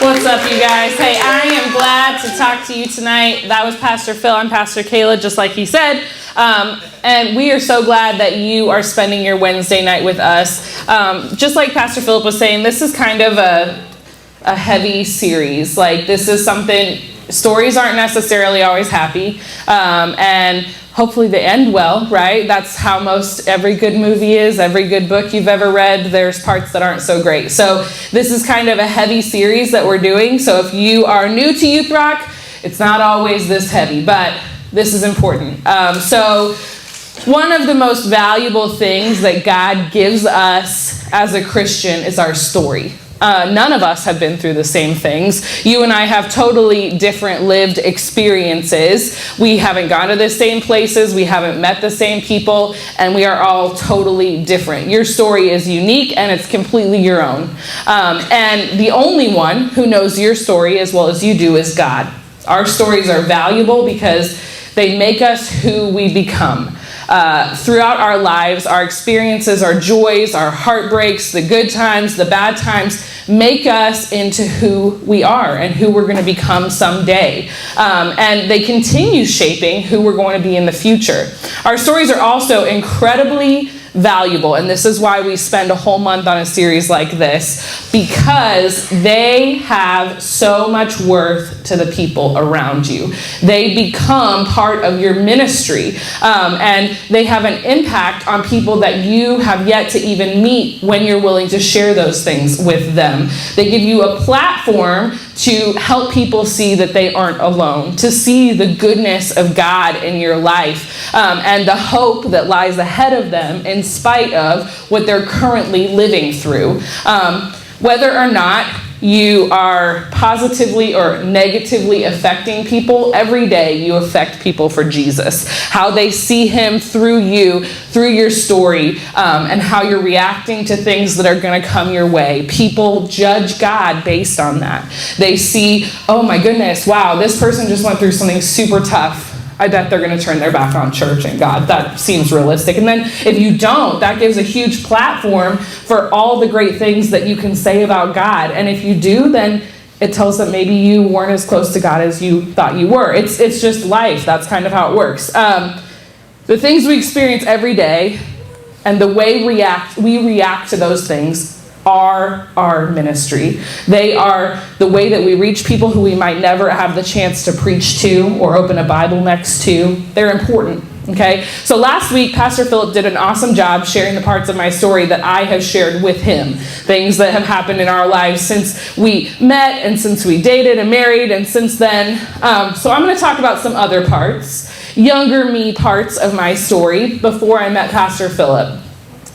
What's up, you guys? Hey, I am glad to talk to you tonight. That was Pastor Phil. I'm Pastor Kayla, just like he said. And we are so glad that you are spending your Wednesday night with us. Just like Pastor Philip was saying, this is kind of a heavy series. Like, this is something, stories aren't necessarily always happy. And hopefully they end well, right? That's how most every good movie is, every good book you've ever read, there's parts that aren't so great. So this is kind of a heavy series that we're doing. So if you are new to Youth Rock, it's not always this heavy, but this is important. So one of the most valuable things that God gives us as a Christian is our story. None of us have been through the same things. You and I have totally different lived experiences. We haven't gone to the same places. We haven't met the same people. And we are all totally different. Your story is unique and it's completely your own. And the only one who knows your story as well as you do is God. Our stories are valuable because they make us who we become. Throughout our lives, our experiences, our joys, our heartbreaks, the good times, the bad times, make us into who we are and who we're going to become someday. And they continue shaping who we're going to be in the future. Our stories are also incredibly valuable, and this is why we spend a whole month on a series like this, because they have so much worth to the people around you. They become part of your ministry, and they have an impact on people that you have yet to even meet when you're willing to share those things with them. They give you a platform to help people see that they aren't alone, to see the goodness of God in your life, and the hope that lies ahead of them in spite of what they're currently living through. Whether or not you are positively or negatively affecting people, every day you affect people for Jesus. How they see him through you, through your story, and how you're reacting to things that are going to come your way. People judge God based on that. They see, oh my goodness, wow, this person just went through something super tough. I bet they're going to turn their back on church and God. That seems realistic. And then if you don't, that gives a huge platform for all the great things that you can say about God. And if you do, then it tells that maybe you weren't as close to God as you thought you were. It's just life. That's kind of how it works. The things we experience every day and the way we react to those things are our ministry. They are the way that we reach people who we might never have the chance to preach to or open a Bible next to. They're important, okay? So last week, Pastor Philip did an awesome job sharing the parts of my story that I have shared with him. Things that have happened in our lives since we met and since we dated and married and since then. So I'm going to talk about some other parts, younger me parts of my story before I met Pastor Philip.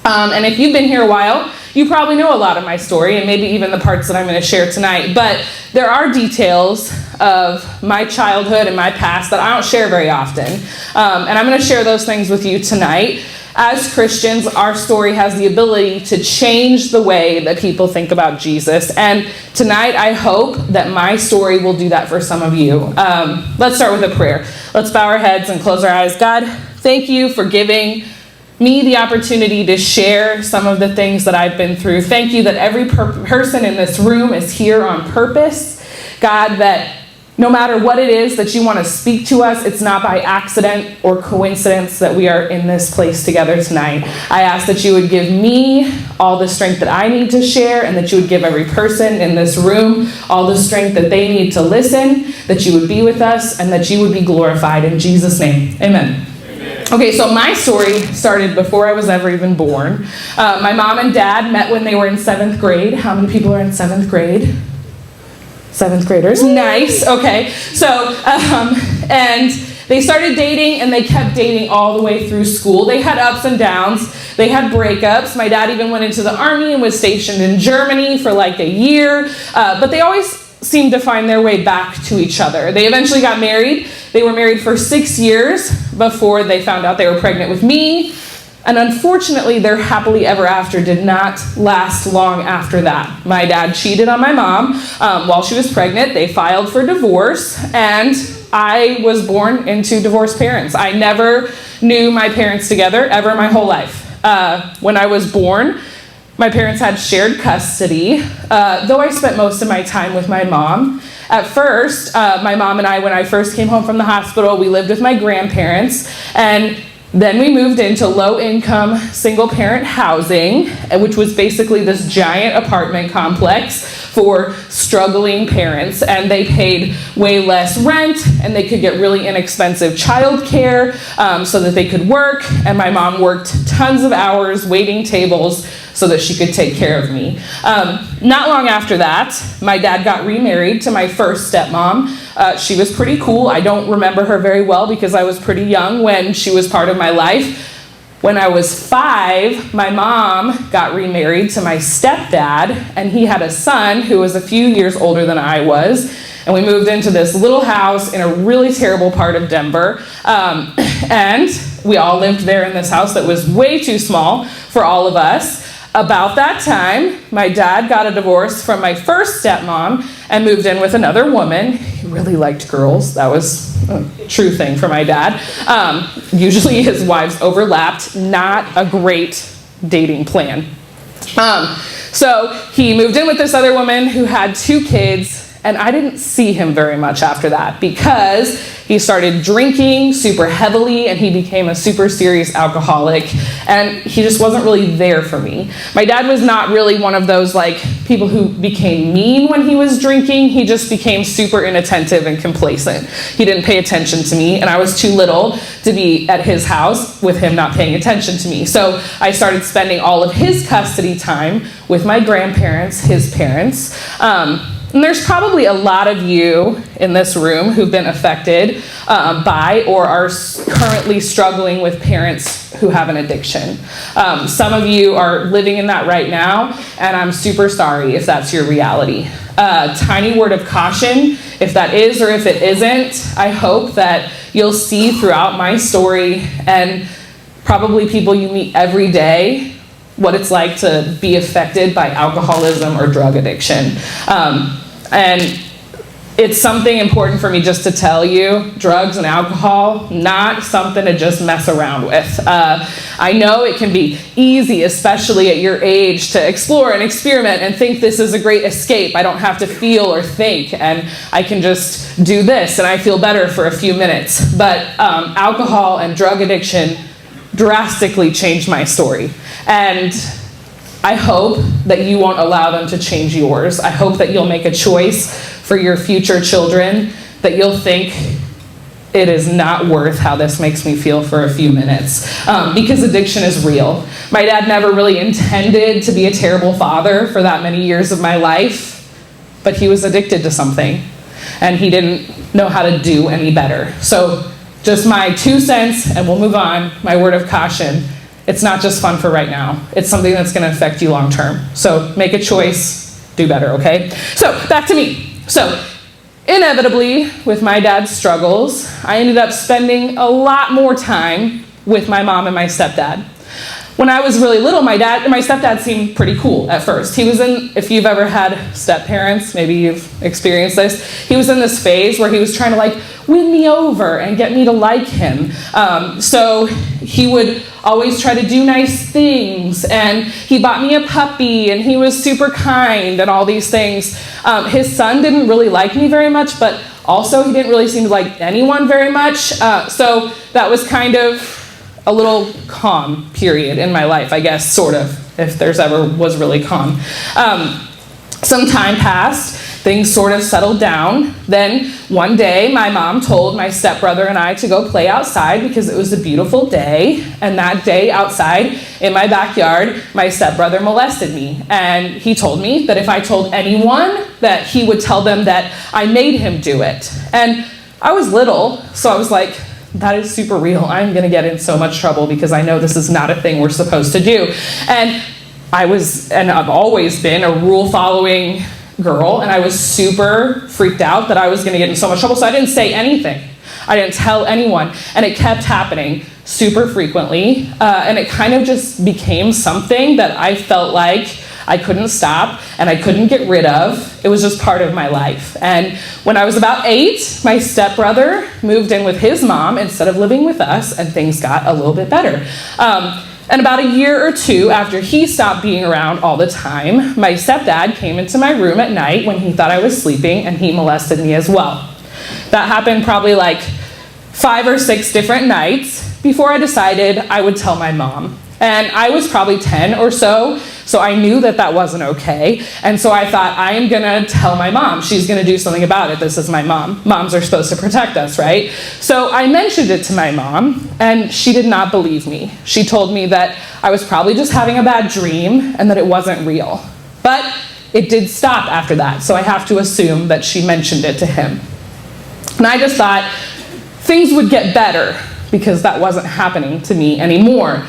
And if you've been here a while, you probably know a lot of my story and maybe even the parts that I'm going to share tonight. But there are details of my childhood and my past that I don't share very often. And I'm going to share those things with you tonight. As Christians, our story has the ability to change the way that people think about Jesus. And tonight, I hope that my story will do that for some of you. Let's start with a prayer. Let's bow our heads and close our eyes. God, thank you for giving me the opportunity to share some of the things that I've been through. Thank you that every person in this room is here on purpose. God, that no matter what it is that you want to speak to us, it's not by accident or coincidence that we are in this place together tonight. I ask that you would give me all the strength that I need to share, and that you would give every person in this room all the strength that they need to listen, that you would be with us, and that you would be glorified. In Jesus' name, amen. Okay, so my story started before I was ever even born. My mom and dad met when they were in 7th grade. How many people are in 7th grade? 7th graders. Nice. Okay. So, and they started dating, and they kept dating all the way through school. They had ups and downs. They had breakups. My dad even went into the army and was stationed in Germany for like a year. But they always seemed to find their way back to each other. They eventually got married. They were married for 6 years before they found out they were pregnant with me. And unfortunately, their happily ever after did not last long after that. My dad cheated on my mom while she was pregnant. They filed for divorce, and I was born into divorced parents. I never knew my parents together ever my whole life. When I was born, My parents had shared custody, though I spent most of my time with my mom. At first, my mom and I, when I first came home from the hospital, we lived with my grandparents, and then we moved into low-income, single-parent housing, which was basically this giant apartment complex for struggling parents, and they paid way less rent, and they could get really inexpensive childcare so that they could work, and my mom worked tons of hours waiting tables so that she could take care of me. Not long after that, my dad got remarried to my first stepmom. She was pretty cool. I don't remember her very well because I was pretty young when she was part of my life. When I was 5, my mom got remarried to my stepdad, and he had a son who was a few years older than I was. And we moved into this little house in a really terrible part of Denver. And we all lived there in this house that was way too small for all of us. About that time, my dad got a divorce from my first stepmom and moved in with another woman. He really liked girls. That was a true thing for my dad. Usually his wives overlapped. Not a great dating plan. So he moved in with this other woman who had 2 kids, and I didn't see him very much after that because he started drinking super heavily and he became a super serious alcoholic, and he just wasn't really there for me. My dad was not really one of those people who became mean when he was drinking. He just became super inattentive and complacent. He didn't pay attention to me, and I was too little to be at his house with him not paying attention to me. So I started spending all of his custody time with my grandparents, his parents. And there's probably a lot of you in this room who've been affected by or are currently struggling with parents who have an addiction. Some of you are living in that right now, and I'm super sorry if that's your reality. Tiny word of caution, if that is or if it isn't, I hope that you'll see throughout my story and probably people you meet every day what it's like to be affected by alcoholism or drug addiction. And it's something important for me just to tell you, drugs and alcohol, not something to just mess around with. I know it can be easy, especially at your age, to explore and experiment and think this is a great escape. I don't have to feel or think, and I can just do this, and I feel better for a few minutes. But alcohol and drug addiction drastically changed my story. And I hope that you won't allow them to change yours. I hope that you'll make a choice for your future children, that you'll think it is not worth how this makes me feel for a few minutes. Because addiction is real. My dad never really intended to be a terrible father for that many years of my life, but he was addicted to something, and he didn't know how to do any better. So just my 2 cents, and we'll move on, my word of caution. It's not just fun for right now. It's something that's going to affect you long term. So make a choice, do better, okay? So back to me. So inevitably, with my dad's struggles, I ended up spending a lot more time with my mom and my stepdad. When I was really little, my stepdad seemed pretty cool at first. He was in, if you've ever had step-parents, maybe you've experienced this, he was in this phase where he was trying to win me over and get me to like him. So he would always try to do nice things, and he bought me a puppy, and he was super kind and all these things. His son didn't really like me very much, but also he didn't really seem to like anyone very much. So that was kind of a little calm period in my life, I guess, sort of, if there's ever was really calm. Some time passed, things sort of settled down. Then one day, my mom told my stepbrother and I to go play outside because it was a beautiful day. And that day outside in my backyard, my stepbrother molested me. And he told me that if I told anyone, that he would tell them that I made him do it. And I was little, so I was like, that is super real. I'm going to get in so much trouble because I know this is not a thing we're supposed to do. And I've always been a rule-following girl, and I was super freaked out that I was going to get in so much trouble, so I didn't say anything. I didn't tell anyone, and it kept happening super frequently, and it kind of just became something that I felt like I couldn't stop, and I couldn't get rid of. It was just part of my life. And when I was about 8, my stepbrother moved in with his mom instead of living with us, and things got a little bit better. And about a year or two after he stopped being around all the time, my stepdad came into my room at night when he thought I was sleeping, and he molested me as well. That happened probably like 5 or 6 different nights before I decided I would tell my mom. And I was probably 10 or so I knew that that wasn't okay. And so I thought, I am gonna tell my mom. She's gonna do something about it. This is my mom. Moms are supposed to protect us, right? So I mentioned it to my mom, and she did not believe me. She told me that I was probably just having a bad dream and that it wasn't real. But it did stop after that, so I have to assume that she mentioned it to him. And I just thought things would get better because that wasn't happening to me anymore.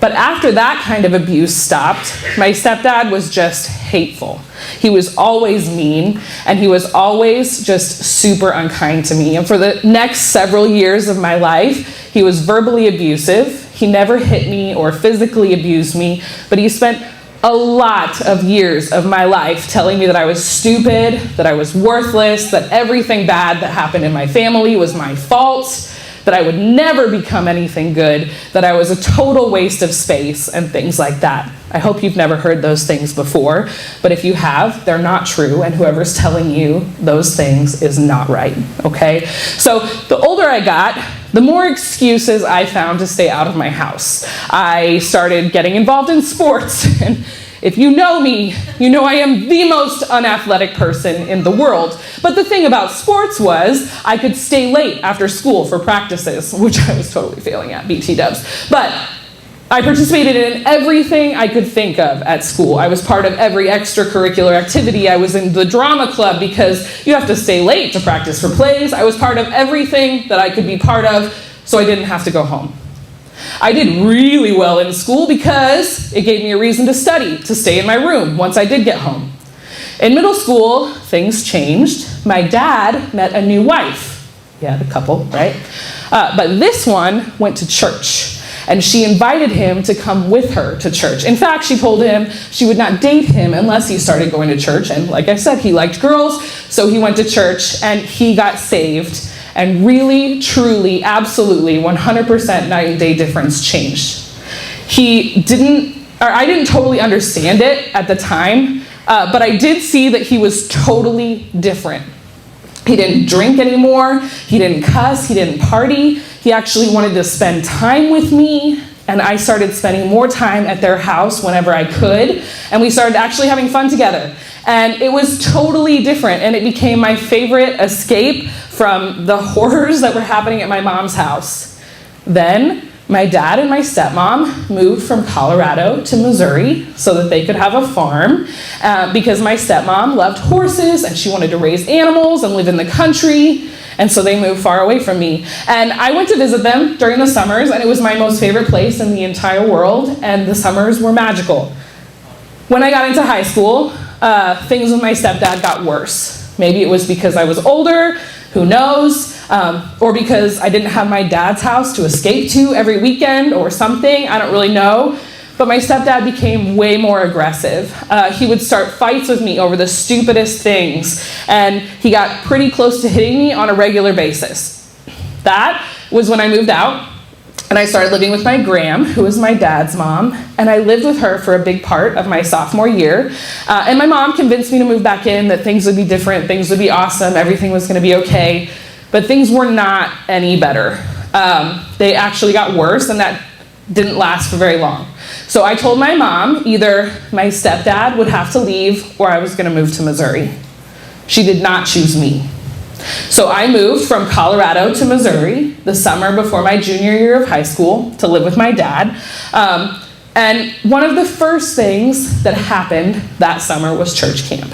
But after that kind of abuse stopped, my stepdad was just hateful. He was always mean, and he was always just super unkind to me. And for the next several years of my life, he was verbally abusive. He never hit me or physically abused me, but he spent a lot of years of my life telling me that I was stupid, that I was worthless, that everything bad that happened in my family was my fault, that I would never become anything good, that I was a total waste of space, and things like that. I hope you've never heard those things before, but if you have, they're not true, and whoever's telling you those things is not right, okay? So the older I got, the more excuses I found to stay out of my house. I started getting involved in sports, and if you know me, you know I am the most unathletic person in the world. But the thing about sports was I could stay late after school for practices, which I was totally failing at, BT dubs. But I participated in everything I could think of at school. I was part of every extracurricular activity. I was in the drama club because you have to stay late to practice for plays. I was part of everything that I could be part of, so I didn't have to go home. I did really well in school because it gave me a reason to study, to stay in my room once I did get home. In middle school, things changed. My dad met a new wife. He had a couple, right? But this one went to church, and she invited him to come with her to church. In fact, she told him she would not date him unless he started going to church. And like I said, he liked girls, so he went to church and he got saved. And really, truly, absolutely, 100% night and day difference changed. I didn't totally understand it at the time, but I did see that he was totally different. He didn't drink anymore, he didn't cuss, he didn't party. He actually wanted to spend time with me, and I started spending more time at their house whenever I could, and we started actually having fun together. And it was totally different, and it became my favorite escape from the horrors that were happening at my mom's house. Then my dad and my stepmom moved from Colorado to Missouri so that they could have a farm because my stepmom loved horses and she wanted to raise animals and live in the country. And so they moved far away from me. And I went to visit them during the summers, and it was my most favorite place in the entire world, and the summers were magical. When I got into high school, things with my stepdad got worse. Maybe it was because I was older, who knows, or because I didn't have my dad's house to escape to every weekend or something, I don't really know. But my stepdad became way more aggressive. He would start fights with me over the stupidest things, and he got pretty close to hitting me on a regular basis. That was when I moved out, and I started living with my gram, who was my dad's mom, and I lived with her for a big part of my sophomore year. And my mom convinced me to move back in, that things would be different, things would be awesome, everything was gonna be okay, but things were not any better. They actually got worse, and that didn't last for very long. So I told my mom either my stepdad would have to leave or I was gonna move to Missouri. She did not choose me. So I moved from Colorado to Missouri the summer before my junior year of high school to live with my dad. And one of the first things that happened that summer was church camp.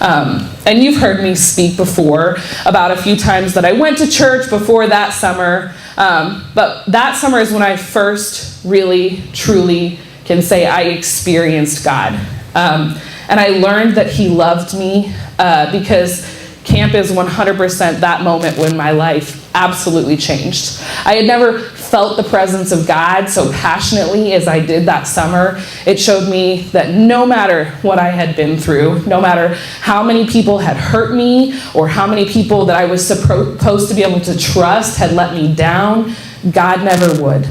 And you've heard me speak before about a few times that I went to church before that summer. But that summer is when I first really, truly can say I experienced God. And I learned that He loved me because camp is 100% that moment when my life absolutely changed. I had never felt the presence of God so passionately as I did that summer. It showed me that no matter what I had been through, no matter how many people had hurt me or how many people that I was supposed to be able to trust had let me down, God never would.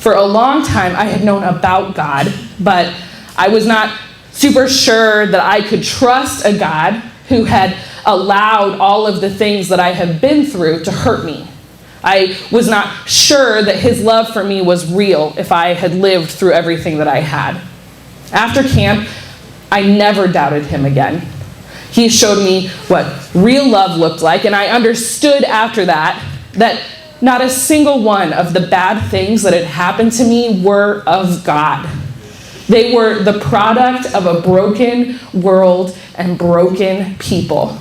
For a long time, I had known about God, but I was not super sure that I could trust a God who had allowed all of the things that I have been through to hurt me. I was not sure that his love for me was real if I had lived through everything that I had. After camp, I never doubted him again. He showed me what real love looked like, and I understood after that not a single one of the bad things that had happened to me were of God. They were the product of a broken world and broken people.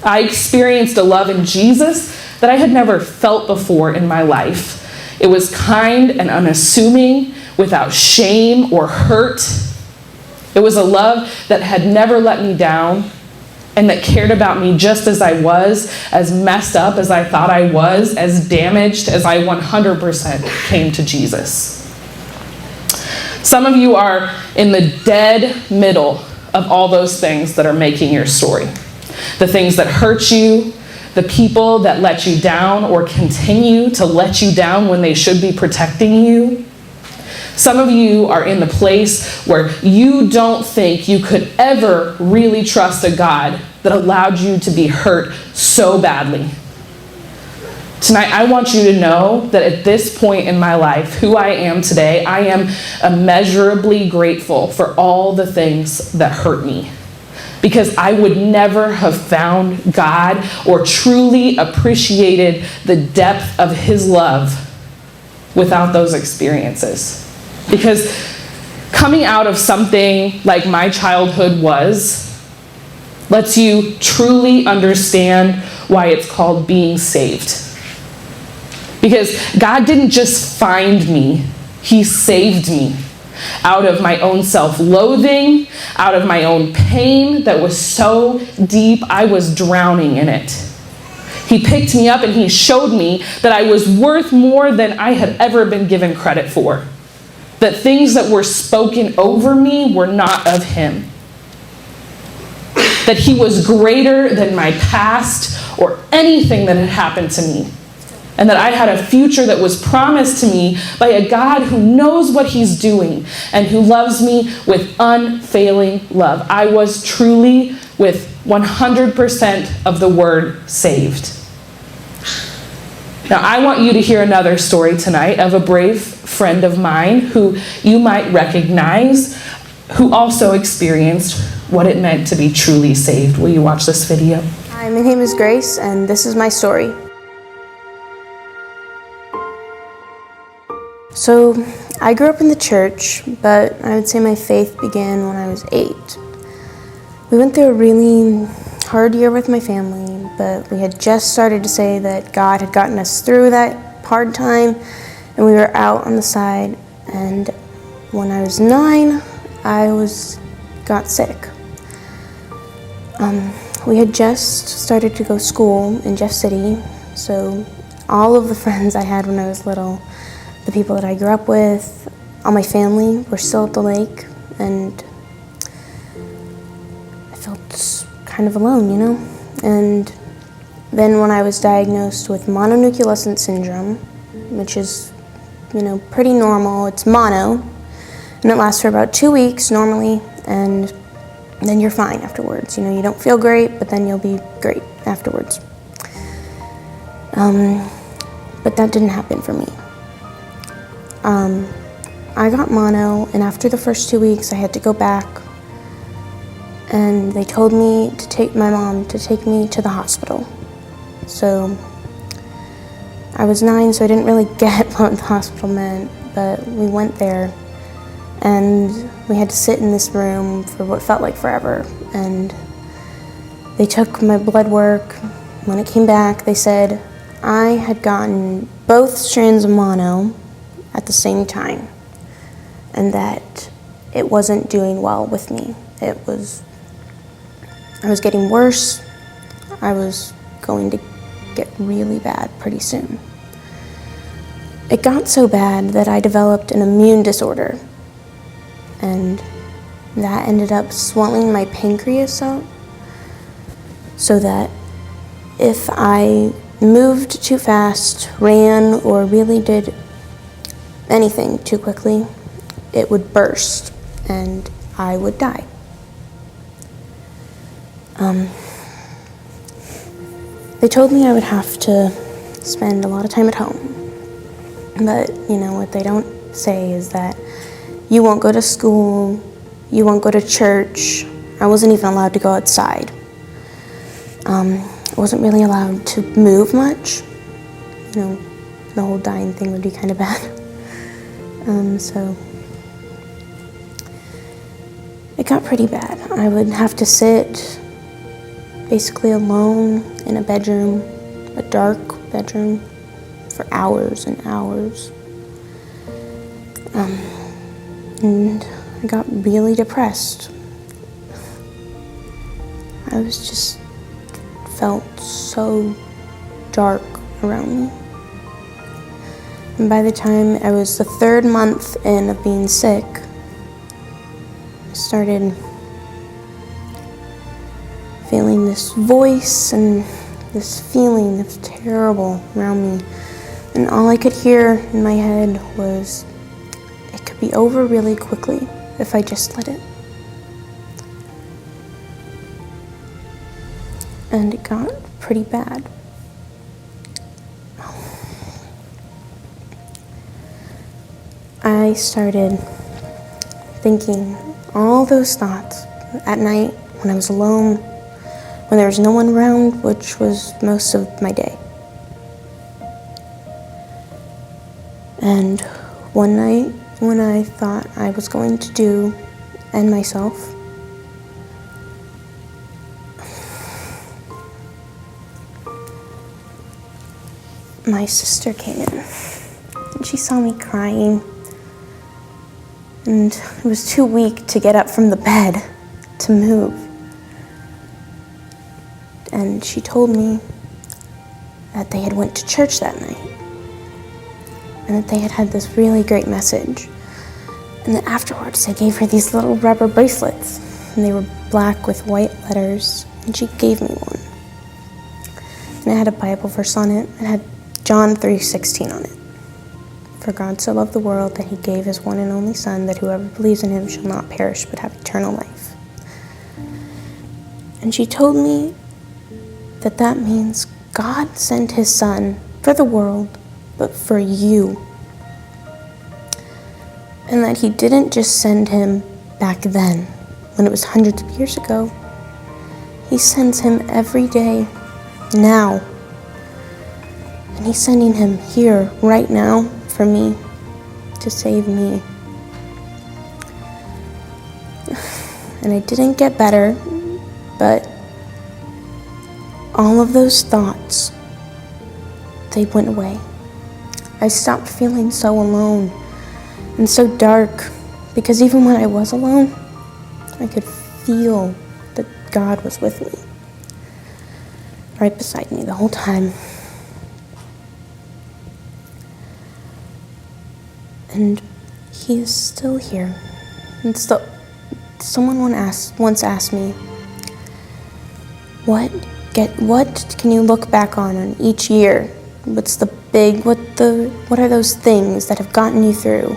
I experienced a love in Jesus that I had never felt before in my life. It was kind and unassuming, without shame or hurt. It was a love that had never let me down and that cared about me just as I was, as messed up as I thought I was, as damaged as I 100% came to Jesus. Some of you are in the dead middle of all those things that are making your story. The things that hurt you, the people that let you down or continue to let you down when they should be protecting you. Some of you are in the place where you don't think you could ever really trust a God that allowed you to be hurt so badly. Tonight, I want you to know that at this point in my life, who I am today, I am immeasurably grateful for all the things that hurt me. Because I would never have found God or truly appreciated the depth of his love without those experiences. Because coming out of something like my childhood lets you truly understand why it's called being saved. Because God didn't just find me, he saved me out of my own self-loathing, out of my own pain that was so deep I was drowning in it. He picked me up and he showed me that I was worth more than I had ever been given credit for. That things that were spoken over me were not of him. That he was greater than my past or anything that had happened to me. And that I had a future that was promised to me by a God who knows what he's doing and who loves me with unfailing love. I was truly, with 100% of the word, saved. Now, I want you to hear another story tonight of a brave friend of mine who you might recognize, who also experienced what it meant to be truly saved. Will you watch this video? Hi, my name is Grace, and this is my story. So, I grew up in the church, but I would say my faith began when I was 8. We went through a really hard year with my family, but we had just started to say that God had gotten us through that hard time, and we were out on the side. And when I was 9, I got sick. We had just started to go to school in Jeff City, so all of the friends I had when I was little, the people that I grew up with, all my family were still at the lake, and I felt kind of alone, you know? And then when I was diagnosed with mononuclear syndrome, which is, pretty normal, it's mono, and it lasts for about 2 weeks normally, and then you're fine afterwards. You don't feel great, but then you'll be great afterwards. But that didn't happen for me. I got mono, and after the first 2 weeks, I had to go back, and they told me to take my mom to take me to the hospital. So I was 9, so I didn't really get what the hospital meant, but we went there, and we had to sit in this room for what felt like forever, and they took my blood work. When it came back, they said I had gotten both strands of mono at the same time, and that it wasn't doing well with me. I was getting worse. I was going to get really bad pretty soon. It got so bad that I developed an immune disorder, and that ended up swelling my pancreas up, so that if I moved too fast, ran, or really did anything too quickly, it would burst and I would die. They told me I would have to spend a lot of time at home. But, what they don't say is that you won't go to school, you won't go to church. I wasn't even allowed to go outside. I wasn't really allowed to move much. The whole dying thing would be kind of bad. So it got pretty bad. I would have to sit basically alone in a bedroom, a dark bedroom, for hours and hours. And I got really depressed. I felt so dark around me. And by the time I was the 3rd month in of being sick, I started feeling this voice and this feeling that's terrible around me. And all I could hear in my head was, it could be over really quickly if I just let it. And it got pretty bad. I started thinking all those thoughts at night when I was alone, when there was no one around, which was most of my day. And one night when I thought I was going to end myself, my sister came in and she saw me crying, and I was too weak to get up from the bed to move. And she told me that they had went to church that night and that they had this really great message. And then afterwards they gave her these little rubber bracelets, and they were black with white letters, and she gave me one. And it had a Bible verse on it. It had John 3:16 on it. For God so loved the world that he gave his one and only Son, that whoever believes in him shall not perish but have eternal life. And she told me that that means God sent his Son for the world, but for you. And that he didn't just send him back then, when it was hundreds of years ago. He sends him every day, now. And he's sending him here, right now, for me, to save me. And I didn't get better, but all of those thoughts, they went away. I stopped feeling so alone and so dark, because even when I was alone, I could feel that God was with me, right beside me the whole time. And he is still here. And still, someone once asked me, what can you look back on each year? What are those things that have gotten you through?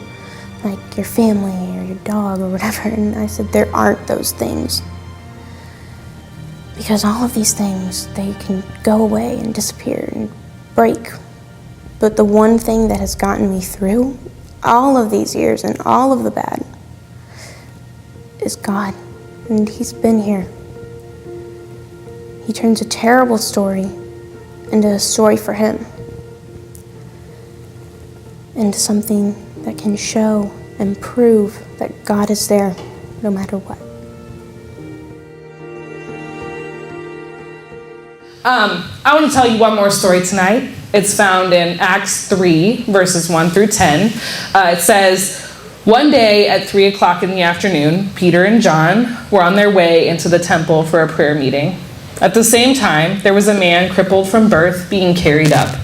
Like your family or your dog or whatever. And I said, there aren't those things. Because all of these things, they can go away and disappear and break. But the one thing that has gotten me through all of these years and all of the bad is God. And he's been here. He turns a terrible story into a story for him, into something that can show and prove that God is there no matter what. I want to tell you one more story tonight. It's found in Acts 3, verses 1 through 10. It says, one day at 3 o'clock in the afternoon, Peter and John were on their way into the temple for a prayer meeting. At the same time, there was a man crippled from birth being carried up.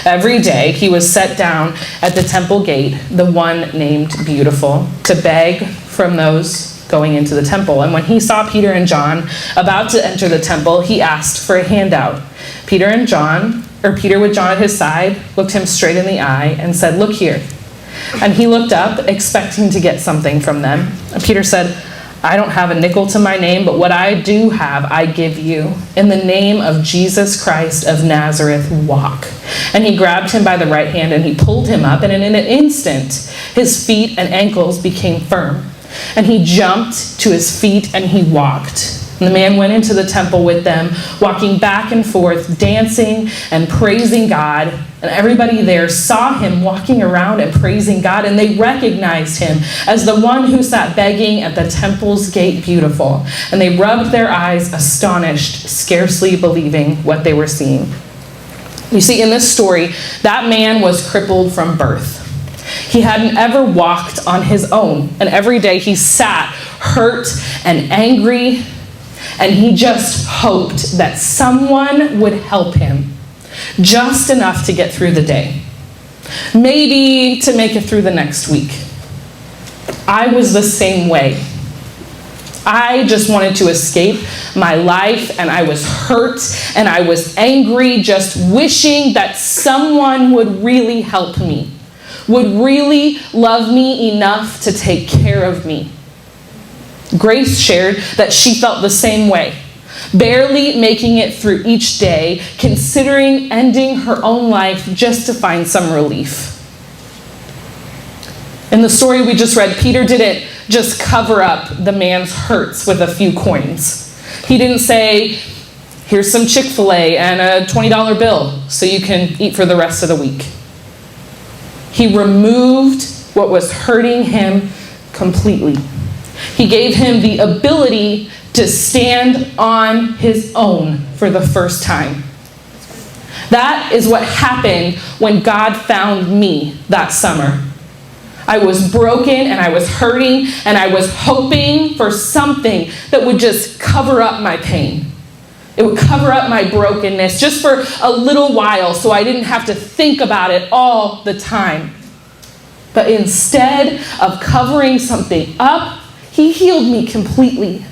Every day he was set down at the temple gate, the one named Beautiful, to beg from those going into the temple. And when he saw Peter and John about to enter the temple, he asked for a handout. Peter with John at his side, looked him straight in the eye and said, "Look here, And he looked up, expecting to get something from them. And Peter said, I don't have a nickel to my name, but what I do have, I give you. In the name of Jesus Christ of Nazareth, walk. And he grabbed him by the right hand and he pulled him up, and in an instant, his feet and ankles became firm. And he jumped to his feet and he walked. And the man went into the temple with them, walking back and forth, dancing and praising God. And everybody there saw him walking around and praising God, and they recognized him as the one who sat begging at the temple's gate beautiful. And they rubbed their eyes, astonished, scarcely believing what they were seeing. You see, in this story, that man was crippled from birth. He hadn't ever walked on his own, and every day he sat hurt and angry, and he just hoped that someone would help him, just enough to get through the day, maybe to make it through the next week. I was the same way. I just wanted to escape my life, and I was hurt, and I was angry, just wishing that someone would really help me, would really love me enough to take care of me. Grace shared that she felt the same way, barely making it through each day, considering ending her own life just to find some relief. In the story we just read, Peter didn't just cover up the man's hurts with a few coins. He didn't say, here's some Chick-fil-A and a $20 bill so you can eat for the rest of the week. He removed what was hurting him completely. He gave him the ability to stand on his own for the first time. That is what happened when God found me that summer. I was broken and I was hurting and I was hoping for something that would just cover up my pain. It would cover up my brokenness just for a little while so I didn't have to think about it all the time. But instead of covering something up, he healed me completely.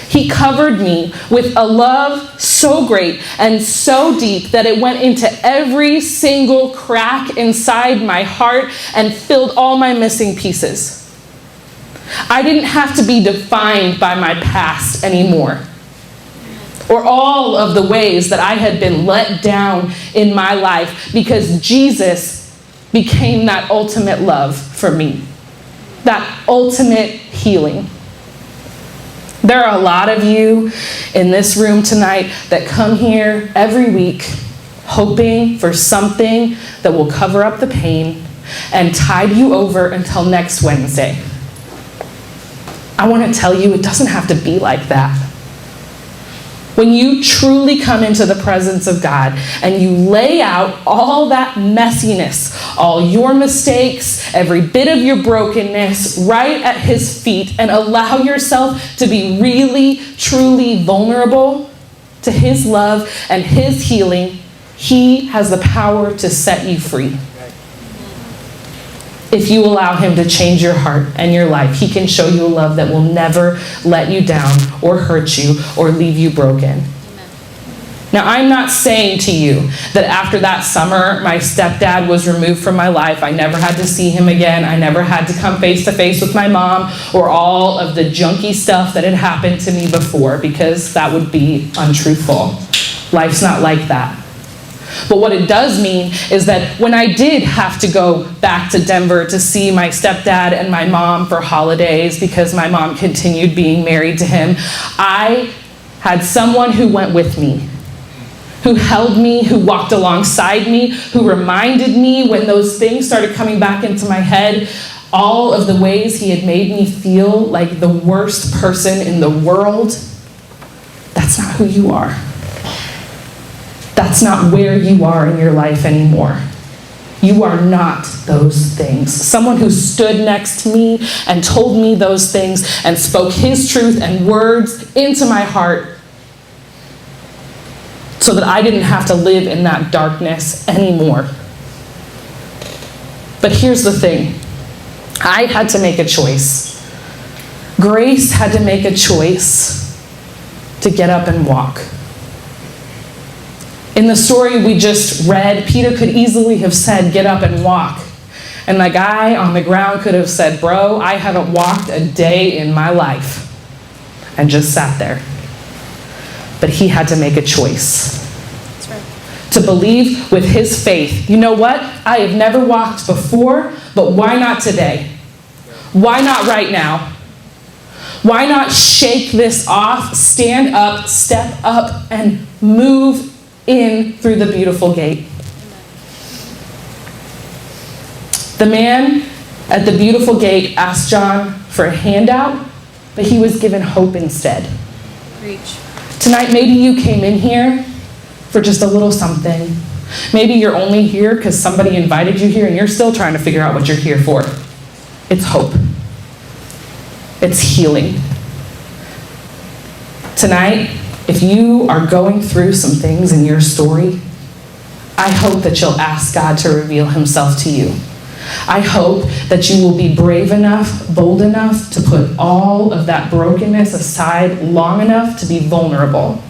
He covered me with a love so great and so deep that it went into every single crack inside my heart and filled all my missing pieces. I didn't have to be defined by my past anymore, or all of the ways that I had been let down in my life, because Jesus became that ultimate love for me, that ultimate healing. There are a lot of you in this room tonight that come here every week hoping for something that will cover up the pain and tide you over until next Wednesday. I want to tell you, it doesn't have to be like that. When you truly come into the presence of God and you lay out all that messiness, all your mistakes, every bit of your brokenness right at his feet, and allow yourself to be really, truly vulnerable to his love and his healing, he has the power to set you free. If you allow him to change your heart and your life, he can show you a love that will never let you down or hurt you or leave you broken. Amen. Now, I'm not saying to you that after that summer, my stepdad was removed from my life. I never had to see him again. I never had to come face to face with my mom or all of the junky stuff that had happened to me before, because that would be untruthful. Life's not like that. But what it does mean is that when I did have to go back to Denver to see my stepdad and my mom for holidays, because my mom continued being married to him, I had someone who went with me, who held me, who walked alongside me, who reminded me when those things started coming back into my head, all of the ways he had made me feel like the worst person in the world. That's not who you are. That's not where you are in your life anymore. You are not those things. Someone who stood next to me and told me those things and spoke his truth and words into my heart so that I didn't have to live in that darkness anymore. But here's the thing. I had to make a choice. Grace had to make a choice to get up and walk. In the story we just read, Peter could easily have said, get up and walk. And the guy on the ground could have said, bro, I haven't walked a day in my life, and just sat there. But he had to make a choice. That's right. To believe with his faith, you know what? I have never walked before, but why not today? Why not right now? Why not shake this off, stand up, step up, and move in through the beautiful gate? The man at the beautiful gate asked John for a handout, but he was given hope instead. Preach. Tonight, maybe you came in here for just a little something. Maybe you're only here because somebody invited you here and you're still trying to figure out what you're here for. It's hope. It's healing. Tonight, if you are going through some things in your story, I hope that you'll ask God to reveal himself to you. I hope that you will be brave enough, bold enough to put all of that brokenness aside long enough to be vulnerable.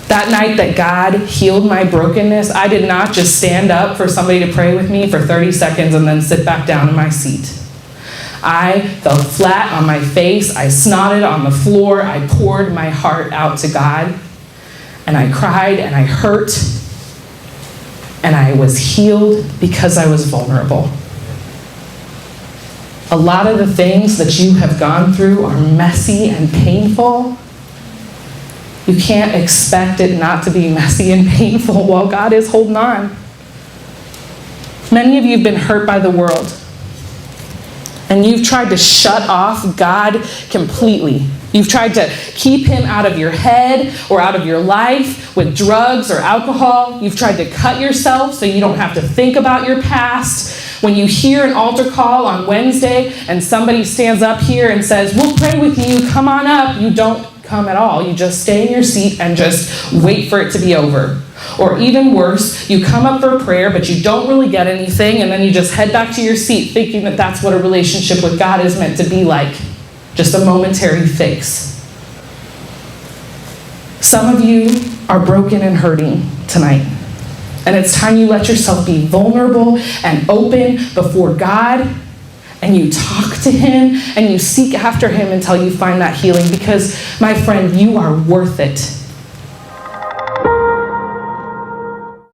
That night that God healed my brokenness, I did not just stand up for somebody to pray with me for 30 seconds and then sit back down in my seat. I fell flat on my face, I snotted on the floor, I poured my heart out to God, and I cried and I hurt, and I was healed because I was vulnerable. A lot of the things that you have gone through are messy and painful. You can't expect it not to be messy and painful while God is holding on. Many of you have been hurt by the world, and you've tried to shut off God completely. You've tried to keep him out of your head or out of your life with drugs or alcohol. You've tried to cut yourself so you don't have to think about your past. When you hear an altar call on Wednesday and somebody stands up here and says, we'll pray with you, come on up, you don't come at all. You just stay in your seat and just wait for it to be over. Or even worse, you come up for prayer, but you don't really get anything, and then you just head back to your seat thinking that that's what a relationship with God is meant to be like. Just a momentary fix. Some of you are broken and hurting tonight. And it's time you let yourself be vulnerable and open before God, and you talk to him and you seek after him until you find that healing, because, my friend, you are worth it.